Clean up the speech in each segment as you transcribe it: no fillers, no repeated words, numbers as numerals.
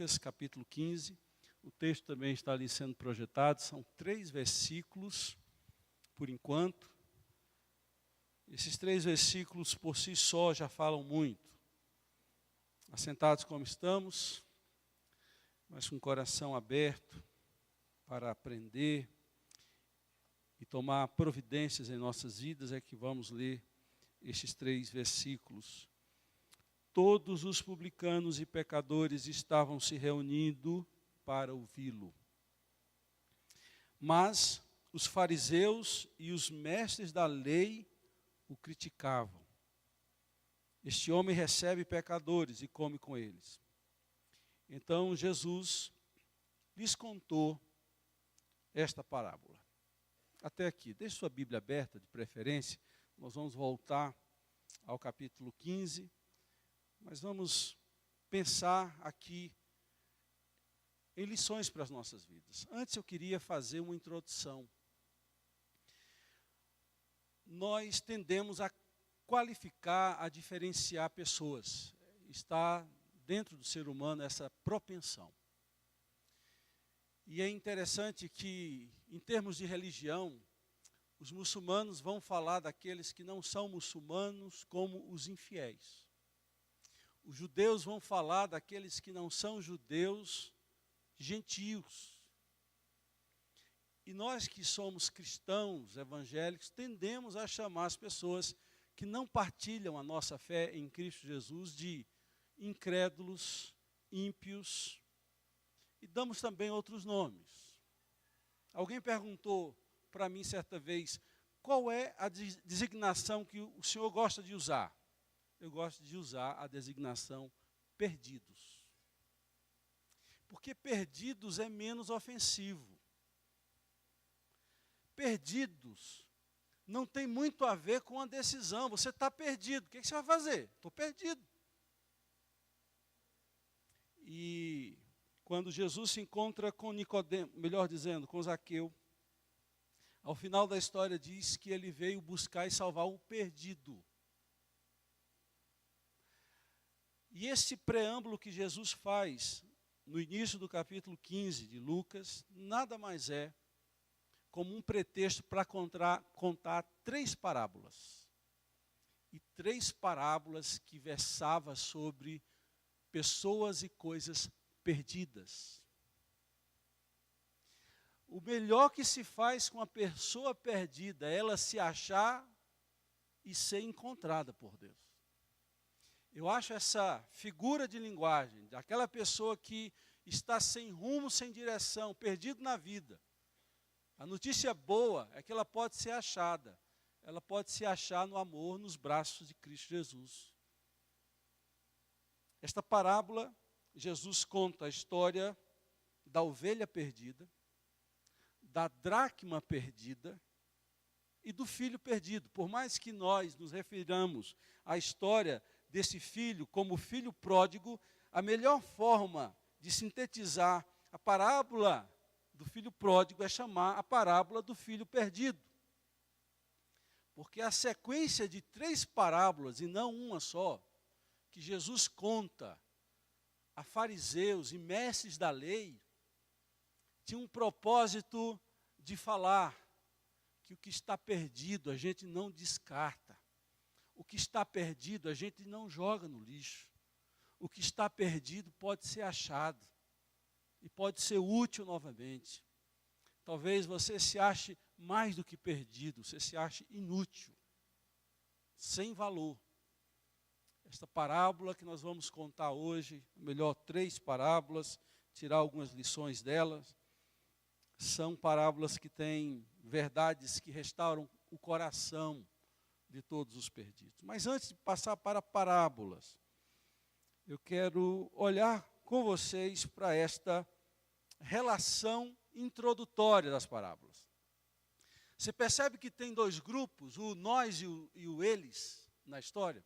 Lucas, capítulo 15. O texto também está ali sendo projetado. São 3 versículos, por enquanto. Esses 3 versículos, por si só, já falam muito. Assentados como estamos, mas com o coração aberto para aprender e tomar providências em nossas vidas, é que vamos ler estes 3 versículos. Todos os publicanos e pecadores estavam se reunindo para ouvi-lo. Mas os fariseus e os mestres da lei o criticavam. Este homem recebe pecadores e come com eles. Então Jesus lhes contou esta parábola. Até aqui, deixe sua Bíblia aberta, de preferência. Nós vamos voltar ao capítulo 15. Mas vamos pensar aqui em lições para as nossas vidas. Antes eu queria fazer uma introdução. Nós tendemos a qualificar, a diferenciar pessoas. Está dentro do ser humano essa propensão. E é interessante que, em termos de religião, os muçulmanos vão falar daqueles que não são muçulmanos como os infiéis. Os judeus vão falar daqueles que não são judeus, gentios. E nós que somos cristãos evangélicos, tendemos a chamar as pessoas que não partilham a nossa fé em Cristo Jesus de incrédulos, ímpios, e damos também outros nomes. Alguém perguntou para mim certa vez, qual é a designação que o senhor gosta de usar? Eu gosto de usar a designação perdidos. Porque perdidos é menos ofensivo. Perdidos não tem muito a ver com a decisão. Você está perdido. O que você vai fazer? Estou perdido. E quando Jesus se encontra com Nicodemo, melhor dizendo, com Zaqueu, ao final da história diz que ele veio buscar e salvar o perdido. E esse preâmbulo que Jesus faz no início do capítulo 15 de Lucas, nada mais é como um pretexto para contar 3 parábolas. E 3 parábolas que versavam sobre pessoas e coisas perdidas. O melhor que se faz com a pessoa perdida é ela se achar e ser encontrada por Deus. Eu acho essa figura de linguagem, daquela pessoa que está sem rumo, sem direção, perdido na vida. A notícia boa é que ela pode ser achada. Ela pode se achar no amor, nos braços de Cristo Jesus. Esta parábola, Jesus conta a história da ovelha perdida, da dracma perdida e do filho perdido. Por mais que nós nos refiramos à história desse filho como filho pródigo, a melhor forma de sintetizar a parábola do filho pródigo é chamar a parábola do filho perdido. Porque a sequência de 3 parábolas, e não uma só, que Jesus conta a fariseus e mestres da lei, tinha um propósito de falar que o que está perdido a gente não descarta. O que está perdido a gente não joga no lixo. O que está perdido pode ser achado. E pode ser útil novamente. Talvez você se ache mais do que perdido, você se ache inútil, sem valor. Esta parábola que nós vamos contar hoje, ou melhor, 3 parábolas, tirar algumas lições delas, são parábolas que têm verdades que restauram o coração de todos os perdidos. Mas antes de passar para parábolas, eu quero olhar com vocês para esta relação introdutória das parábolas. Você percebe que tem 2 grupos, o nós e o eles, na história?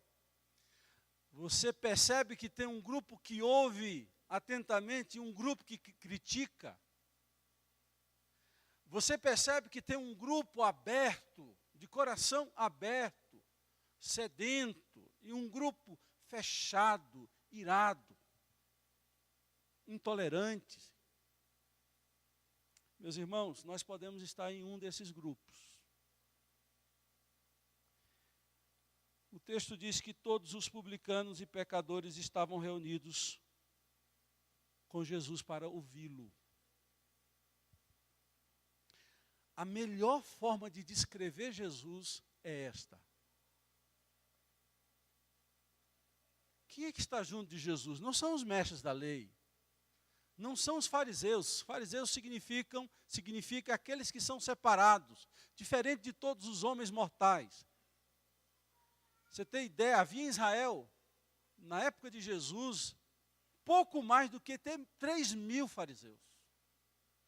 Você percebe que tem um grupo que ouve atentamente e um grupo que critica? Você percebe que tem um grupo aberto, de coração aberto, sedento, e um grupo fechado, irado. intolerantes. Meus irmãos, nós podemos estar em um desses grupos. O texto diz que todos os publicanos e pecadores estavam reunidos com Jesus para ouvi-lo. A melhor forma de descrever Jesus é esta. Quem é que está junto de Jesus? Não são os mestres da lei. Não são os fariseus. Os fariseus significa aqueles que são separados, diferente de todos os homens mortais. Você tem ideia, havia em Israel, na época de Jesus, pouco mais do que 3.000 fariseus.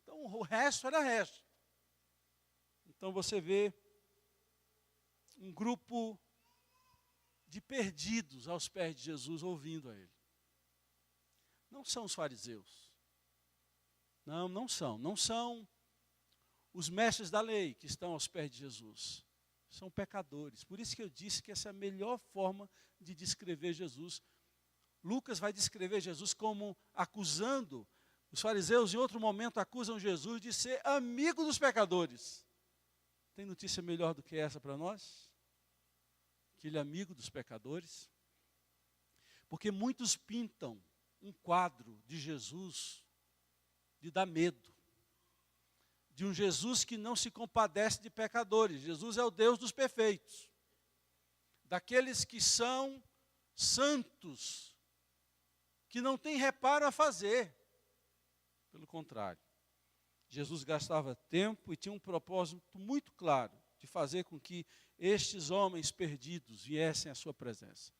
Então o resto era resto. Então você vê um grupo de perdidos aos pés de Jesus ouvindo a ele. Não são os fariseus. Não são. Não são os mestres da lei que estão aos pés de Jesus. São pecadores. Por isso que eu disse que essa é a melhor forma de descrever Jesus. Lucas vai descrever Jesus como acusando. Os fariseus, em outro momento, acusam Jesus de ser amigo dos pecadores. Tem notícia melhor do que essa para nós? Que ele é amigo dos pecadores? Porque muitos pintam um quadro de Jesus de dar medo. De um Jesus que não se compadece de pecadores. Jesus é o Deus dos perfeitos. Daqueles que são santos, que não tem reparo a fazer. Pelo contrário, Jesus gastava tempo e tinha um propósito muito claro de fazer com que estes homens perdidos viessem à sua presença.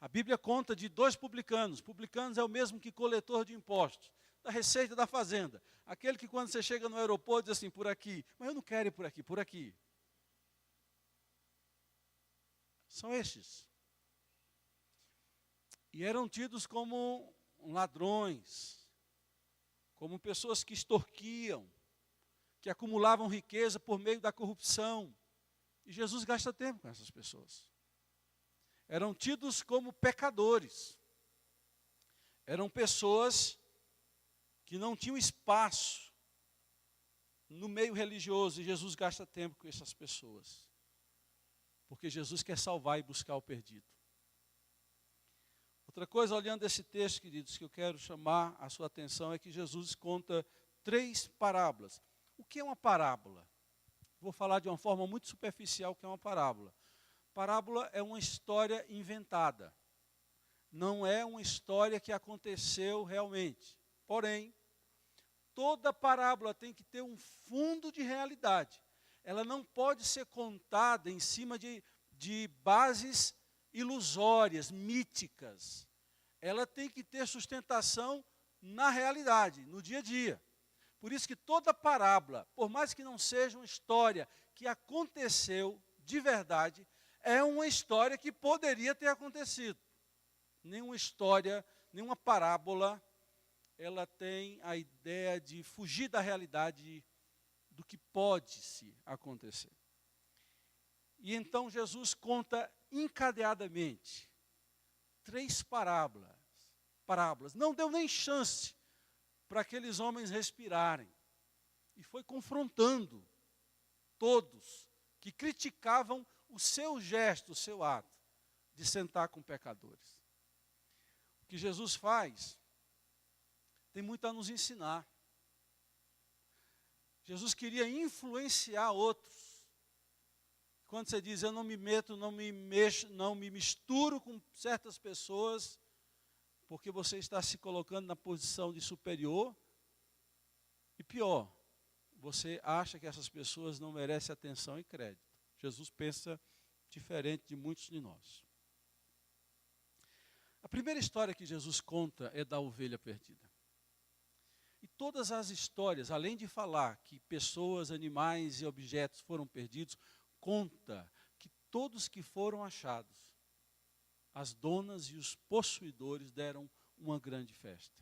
A Bíblia conta de 2 publicanos. Publicanos é o mesmo que coletor de impostos, da receita da fazenda. Aquele que quando você chega no aeroporto diz assim, por aqui. Mas eu não quero ir por aqui, por aqui. São estes. E eram tidos como ladrões, como pessoas que extorquiam, que acumulavam riqueza por meio da corrupção. E Jesus gasta tempo com essas pessoas. Eram tidos como pecadores. Eram pessoas que não tinham espaço no meio religioso, e Jesus gasta tempo com essas pessoas, porque Jesus quer salvar e buscar o perdido. Outra coisa, olhando esse texto, queridos, que eu quero chamar a sua atenção, é que Jesus conta 3 parábolas. O que é uma parábola? Vou falar de uma forma muito superficial o que é uma parábola. Parábola é uma história inventada, não é uma história que aconteceu realmente. Porém, toda parábola tem que ter um fundo de realidade. Ela não pode ser contada em cima de bases ilusórias, míticas. Ela tem que ter sustentação na realidade, no dia a dia. Por isso que toda parábola, por mais que não seja uma história que aconteceu de verdade, é uma história que poderia ter acontecido. Nenhuma história, nenhuma parábola, ela tem a ideia de fugir da realidade do que pode-se acontecer. E então Jesus conta encadeadamente 3 parábolas. Não deu nem chance para aqueles homens respirarem. E foi confrontando todos que criticavam o seu gesto, o seu ato de sentar com pecadores. O que Jesus faz tem muito a nos ensinar. Jesus queria influenciar outros. Quando você diz, eu não me meto, não me mexo, não me misturo com certas pessoas, porque você está se colocando na posição de superior, e pior, você acha que essas pessoas não merecem atenção e crédito. Jesus pensa diferente de muitos de nós. A primeira história que Jesus conta é da ovelha perdida. E todas as histórias, além de falar que pessoas, animais e objetos foram perdidos, conta que todos que foram achados, as donas e os possuidores deram uma grande festa.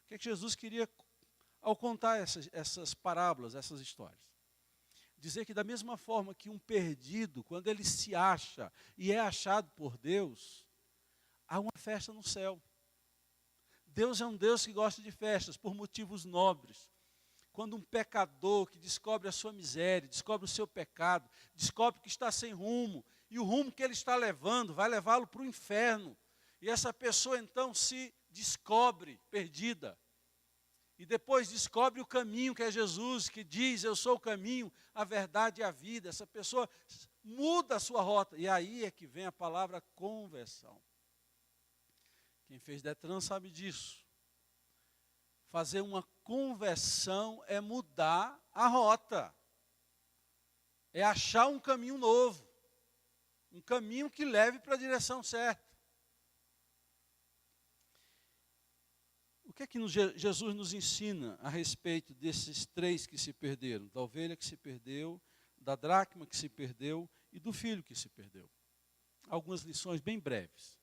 O que é que Jesus queria ao contar essas parábolas, essas histórias? Dizer que da mesma forma que um perdido, quando ele se acha e é achado por Deus, há uma festa no céu. Deus é um Deus que gosta de festas por motivos nobres. Quando um pecador que descobre a sua miséria, descobre o seu pecado, descobre que está sem rumo, e o rumo que ele está levando vai levá-lo para o inferno. E essa pessoa então se descobre perdida. E depois descobre o caminho que é Jesus, que diz: eu sou o caminho, a verdade e a vida. Essa pessoa muda a sua rota. E aí é que vem a palavra conversão. Quem fez Detran sabe disso. Fazer uma conversão é mudar a rota. É achar um caminho novo. Um caminho que leve para a direção certa. O que é que Jesus nos ensina a respeito desses três que se perderam? Da ovelha que se perdeu, da dracma que se perdeu e do filho que se perdeu. Algumas lições bem breves.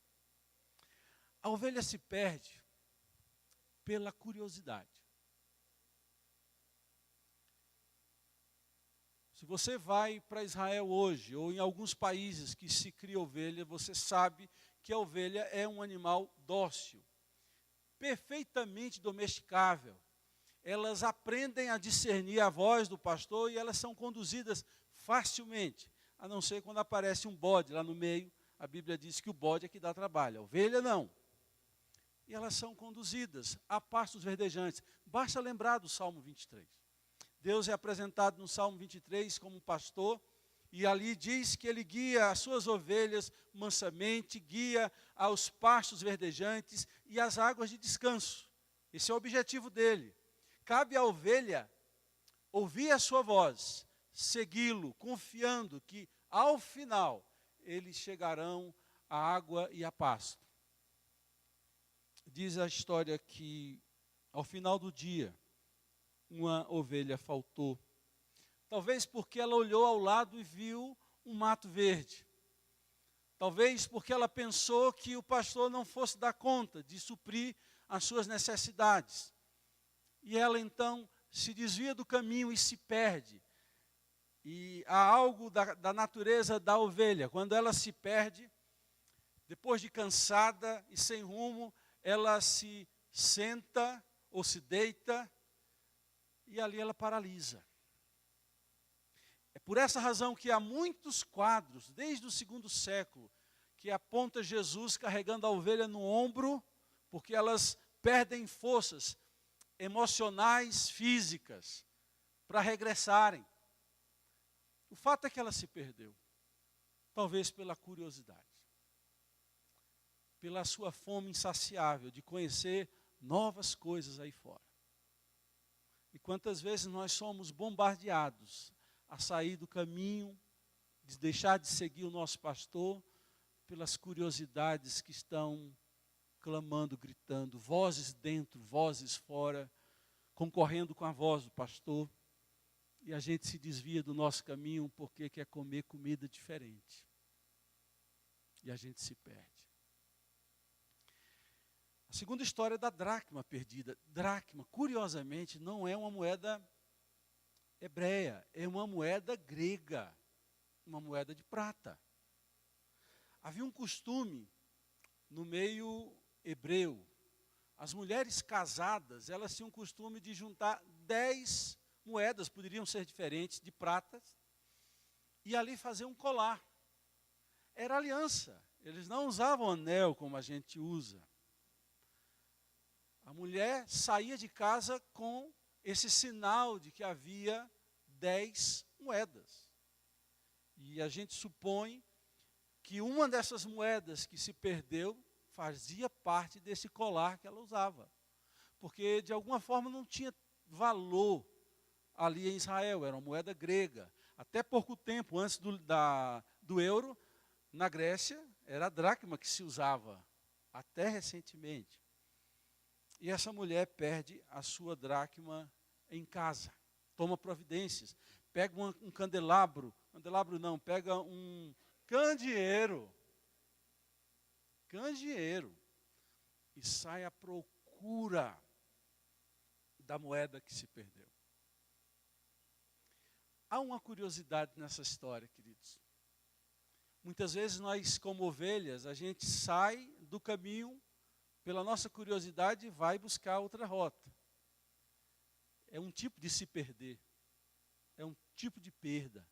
A ovelha se perde pela curiosidade. Se você vai para Israel hoje, ou em alguns países que se cria ovelha, você sabe que a ovelha é um animal dócil, perfeitamente domesticável. Elas aprendem a discernir a voz do pastor e elas são conduzidas facilmente, a não ser quando aparece um bode lá no meio. A Bíblia diz que o bode é que dá trabalho, a ovelha não. E elas são conduzidas a pastos verdejantes. Basta lembrar do Salmo 23. Deus é apresentado no Salmo 23 como um pastor, e ali diz que ele guia as suas ovelhas mansamente, guia aos pastos verdejantes e às águas de descanso. Esse é o objetivo dele. Cabe à ovelha ouvir a sua voz, segui-lo, confiando que ao final eles chegarão à água e a pasto. Diz a história que ao final do dia, uma ovelha faltou. Talvez porque ela olhou ao lado e viu um mato verde. Talvez porque ela pensou que o pastor não fosse dar conta de suprir as suas necessidades. E ela então se desvia do caminho e se perde. E há algo da natureza da ovelha. Quando ela se perde, depois de cansada e sem rumo, ela se senta ou se deita e ali ela paralisa. É por essa razão que há muitos quadros, desde o 2º século, que aponta Jesus carregando a ovelha no ombro, porque elas perdem forças emocionais, físicas, para regressarem. O fato é que ela se perdeu, talvez pela curiosidade, pela sua fome insaciável de conhecer novas coisas aí fora. E quantas vezes nós somos bombardeados a sair do caminho, de deixar de seguir o nosso pastor, pelas curiosidades que estão clamando, gritando, vozes dentro, vozes fora, concorrendo com a voz do pastor, e a gente se desvia do nosso caminho porque quer comer comida diferente. E a gente se perde. A segunda história é da dracma perdida. Dracma, curiosamente, não é uma moeda hebreia, é uma moeda grega, uma moeda de prata. Havia um costume no meio hebreu. As mulheres casadas, elas tinham o costume de juntar 10 moedas, poderiam ser diferentes, de prata, e ali fazer um colar. Era aliança, eles não usavam anel como a gente usa. A mulher saía de casa com esse sinal de que havia 10 moedas. E a gente supõe que uma dessas moedas que se perdeu fazia parte desse colar que ela usava. Porque de alguma forma não tinha valor ali em Israel, era uma moeda grega. Até pouco tempo antes do euro, na Grécia, era a dracma que se usava, até recentemente. E essa mulher perde a sua dracma em casa, toma providências, pega um candelabro não, pega um candeeiro, e sai à procura da moeda que se perdeu. Há uma curiosidade nessa história, queridos. Muitas vezes nós, como ovelhas, a gente sai do caminho pela nossa curiosidade, vai buscar outra rota. É um tipo de se perder. É um tipo de perda.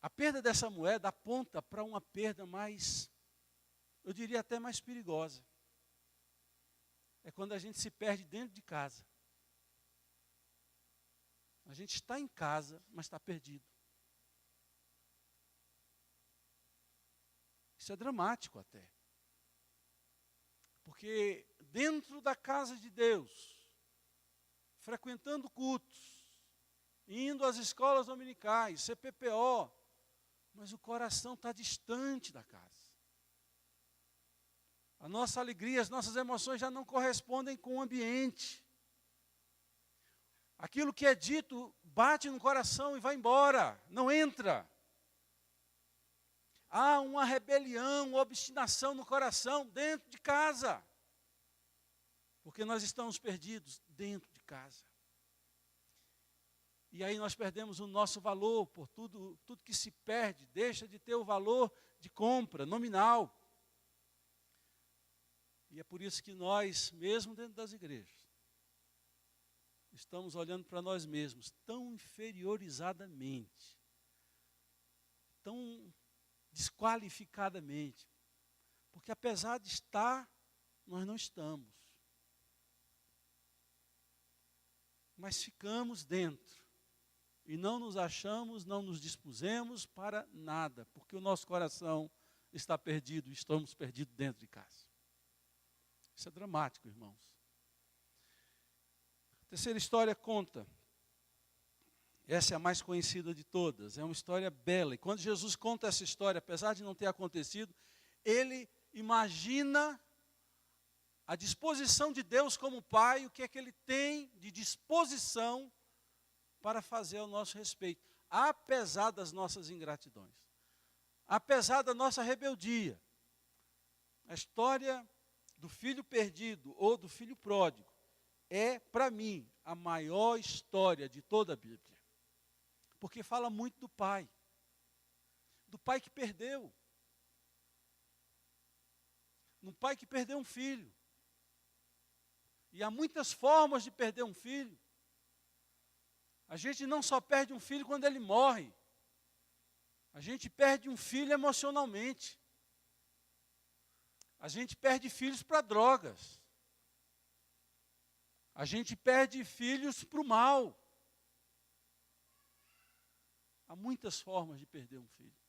A perda dessa moeda aponta para uma perda mais, eu diria até mais perigosa. É quando a gente se perde dentro de casa. A gente está em casa, mas está perdido. Isso é dramático até. Porque dentro da casa de Deus, frequentando cultos, indo às escolas dominicais, CPPO, mas o coração está distante da casa. A nossa alegria, as nossas emoções já não correspondem com o ambiente. Aquilo que é dito bate no coração e vai embora, não entra. Há uma rebelião, uma obstinação no coração dentro de casa. Porque nós estamos perdidos dentro de casa. E aí nós perdemos o nosso valor por tudo que se perde, deixa de ter o valor de compra nominal. E é por isso que nós, mesmo dentro das igrejas, estamos olhando para nós mesmos tão inferiorizadamente, tão desqualificadamente, porque apesar de estar, nós não estamos. Mas ficamos dentro. E não nos achamos, não nos dispusemos para nada, porque o nosso coração está perdido, estamos perdidos dentro de casa. Isso é dramático, irmãos. A terceira história conta, essa é a mais conhecida de todas, é uma história bela. E quando Jesus conta essa história, apesar de não ter acontecido, ele imagina a disposição de Deus como Pai, o que é que Ele tem de disposição para fazer ao nosso respeito, apesar das nossas ingratidões, apesar da nossa rebeldia. A história do filho perdido ou do filho pródigo é, para mim, a maior história de toda a Bíblia, porque fala muito do pai que perdeu, no pai que perdeu um filho. E há muitas formas de perder um filho. A gente não só perde um filho quando ele morre. A gente perde um filho emocionalmente. A gente perde filhos para drogas. A gente perde filhos para o mal. Há muitas formas de perder um filho.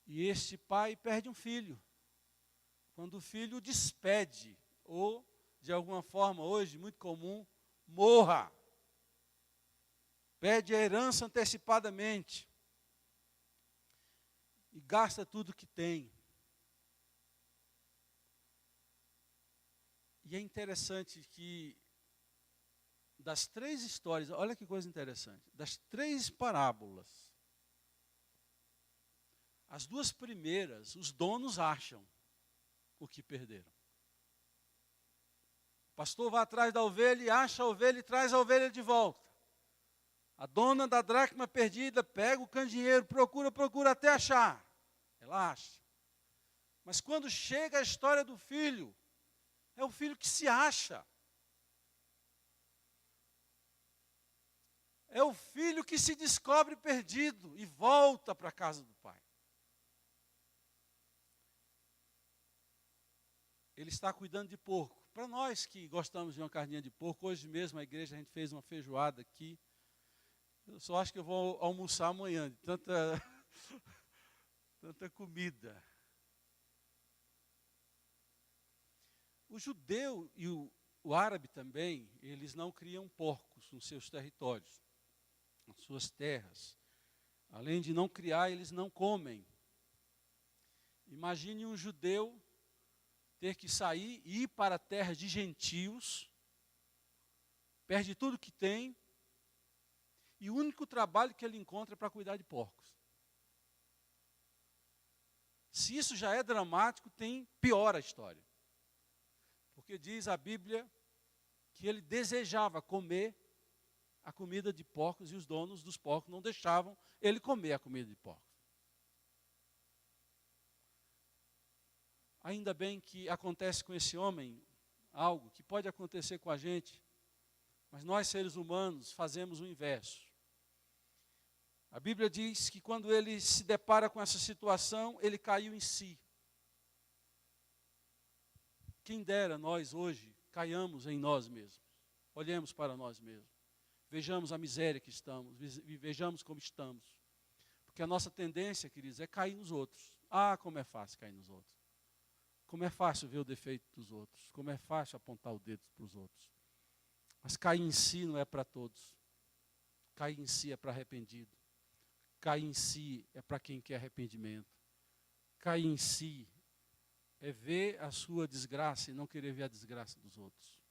E este pai perde um filho. Quando o filho despede, ou, de alguma forma, hoje, muito comum, morra. Pede a herança antecipadamente. E gasta tudo que tem. E é interessante que, das 3 histórias, olha que coisa interessante, das 3 parábolas, as 2 primeiras, os donos acham o que perderam. O pastor vai atrás da ovelha e acha a ovelha e traz a ovelha de volta. A dona da dracma perdida pega o candeeiro, procura até achar. Ela acha. Mas quando chega a história do filho, é o filho que se acha. É o filho que se descobre perdido e volta para a casa do pai. Ele está cuidando de porco. Para nós que gostamos de uma carninha de porco, hoje mesmo a igreja, a gente fez uma feijoada aqui. Eu só acho que eu vou almoçar amanhã, de tanta comida. O judeu e o árabe também, eles não criam porcos nos seus territórios, nas suas terras. Além de não criar, eles não comem. Imagine um judeu ter que sair e ir para a terra de gentios, perde tudo que tem, e o único trabalho que ele encontra é para cuidar de porcos. Se isso já é dramático, tem pior a história. Porque diz a Bíblia que ele desejava comer a comida de porcos e os donos dos porcos não deixavam ele comer a comida de porcos. Ainda bem que acontece com esse homem algo que pode acontecer com a gente, mas nós seres humanos fazemos o inverso. A Bíblia diz que quando ele se depara com essa situação, ele caiu em si. Quem dera nós hoje caiamos em nós mesmos, olhemos para nós mesmos, vejamos a miséria que estamos, vejamos como estamos. Porque a nossa tendência, queridos, é cair nos outros. Ah, como é fácil cair nos outros. Como é fácil ver o defeito dos outros. Como é fácil apontar o dedo para os outros. Mas cair em si não é para todos. Cair em si é para arrependido. Cair em si é para quem quer arrependimento. Cair em si é ver a sua desgraça e não querer ver a desgraça dos outros.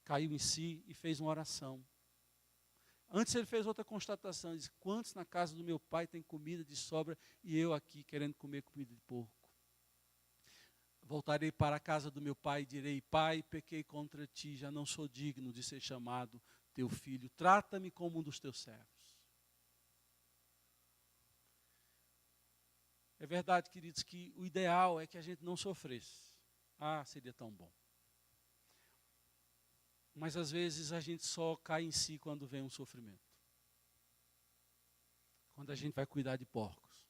Caiu em si e fez uma oração. Antes ele fez outra constatação, ele disse, quantos na casa do meu pai tem comida de sobra e eu aqui querendo comer comida de porco? Voltarei para a casa do meu pai e direi, pai, pequei contra ti, já não sou digno de ser chamado teu filho, trata-me como um dos teus servos. É verdade, queridos, que o ideal é que a gente não sofresse. Ah, seria tão bom. Mas às vezes a gente só cai em si quando vem um sofrimento. Quando a gente vai cuidar de porcos.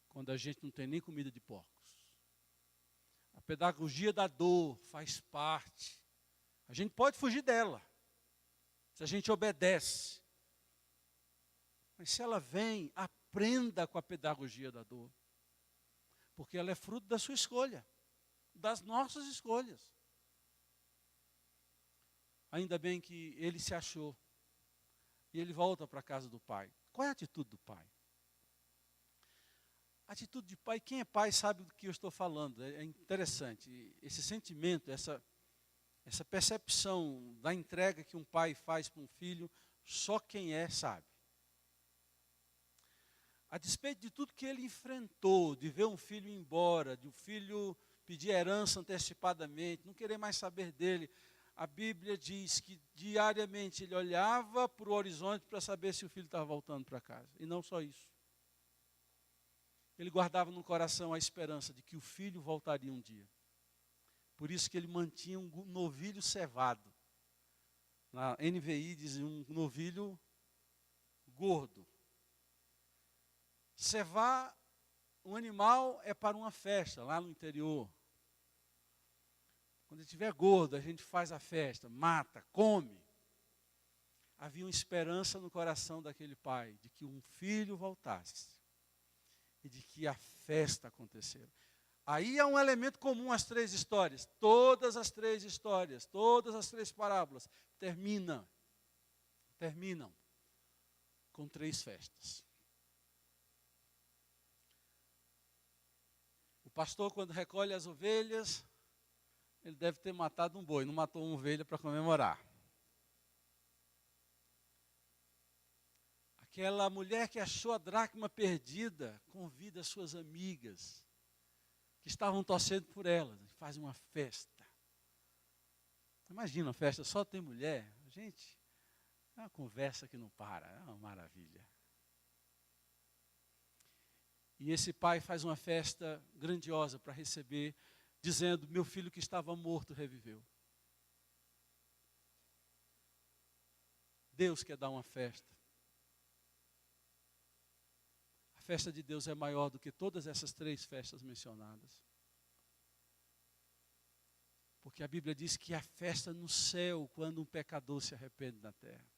Quando a gente não tem nem comida de porcos. A pedagogia da dor faz parte. A gente pode fugir dela. Se a gente obedece. Mas se ela vem, aprenda com a pedagogia da dor. Porque ela é fruto da sua escolha. Das nossas escolhas. Ainda bem que ele se achou. E ele volta para a casa do pai. Qual é a atitude do pai? A atitude de pai, quem é pai sabe do que eu estou falando. É interessante. Esse sentimento, essa percepção da entrega que um pai faz para um filho, só quem é sabe. A despeito de tudo que ele enfrentou, de ver um filho ir embora, de um filho pedir herança antecipadamente, não querer mais saber dele, a Bíblia diz que diariamente ele olhava para o horizonte para saber se o filho estava voltando para casa. E não só isso. Ele guardava no coração a esperança de que o filho voltaria um dia. Por isso que ele mantinha um novilho cevado. Na NVI diz um novilho gordo. Cevar um animal é para uma festa, lá no interior. Quando ele estiver gordo, a gente faz a festa, mata, come. Havia uma esperança no coração daquele pai, de que um filho voltasse. E de que a festa acontecesse. Aí há um elemento comum às três histórias. Todas as três histórias, todas as três parábolas, terminam com três festas. O pastor, quando recolhe as ovelhas, ele deve ter matado um boi, não matou uma ovelha para comemorar. Aquela mulher que achou a dracma perdida, convida as suas amigas, que estavam torcendo por ela, faz uma festa. Imagina uma festa, só tem mulher, gente, é uma conversa que não para, é uma maravilha. E esse pai faz uma festa grandiosa para receber, dizendo, meu filho que estava morto reviveu. Deus quer dar uma festa. A festa de Deus é maior do que todas essas três festas mencionadas. Porque a Bíblia diz que há festa no céu quando um pecador se arrepende na terra.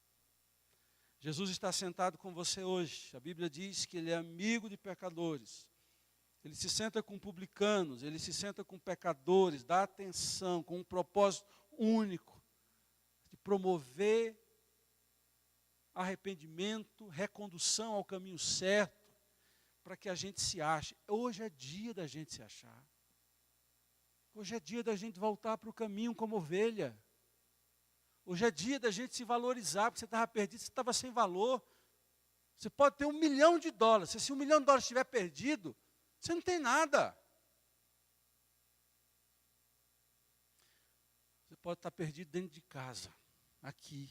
Jesus está sentado com você hoje. A Bíblia diz que ele é amigo de pecadores. Ele se senta com publicanos, ele se senta com pecadores, dá atenção, com um propósito único de promover arrependimento, recondução ao caminho certo, para que a gente se ache. Hoje é dia da gente se achar. Hoje é dia da gente voltar para o caminho como ovelha. Hoje é dia da gente se valorizar, porque você estava perdido, você estava sem valor. Você pode ter $1 milhão. Se esse $1 milhão estiver perdido, você não tem nada. Você pode estar perdido dentro de casa, aqui.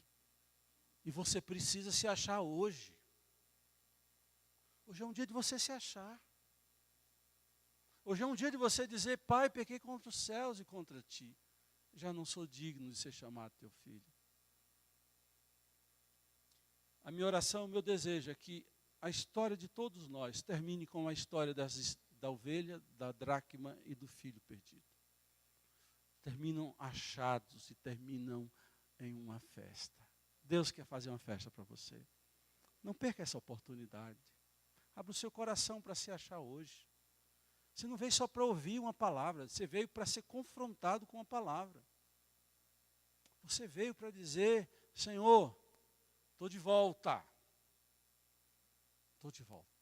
E você precisa se achar hoje. Hoje é um dia de você se achar. Hoje é um dia de você dizer: Pai, pequei contra os céus e contra ti. Já não sou digno de ser chamado teu filho. A minha oração, o meu desejo é que a história de todos nós termine com a história da ovelha, da dracma e do filho perdido. Terminam achados e terminam em uma festa. Deus quer fazer uma festa para você. Não perca essa oportunidade. Abra o seu coração para se achar hoje. Você não veio só para ouvir uma palavra, você veio para ser confrontado com a palavra. Você veio para dizer: Senhor, estou de volta. Estou de volta.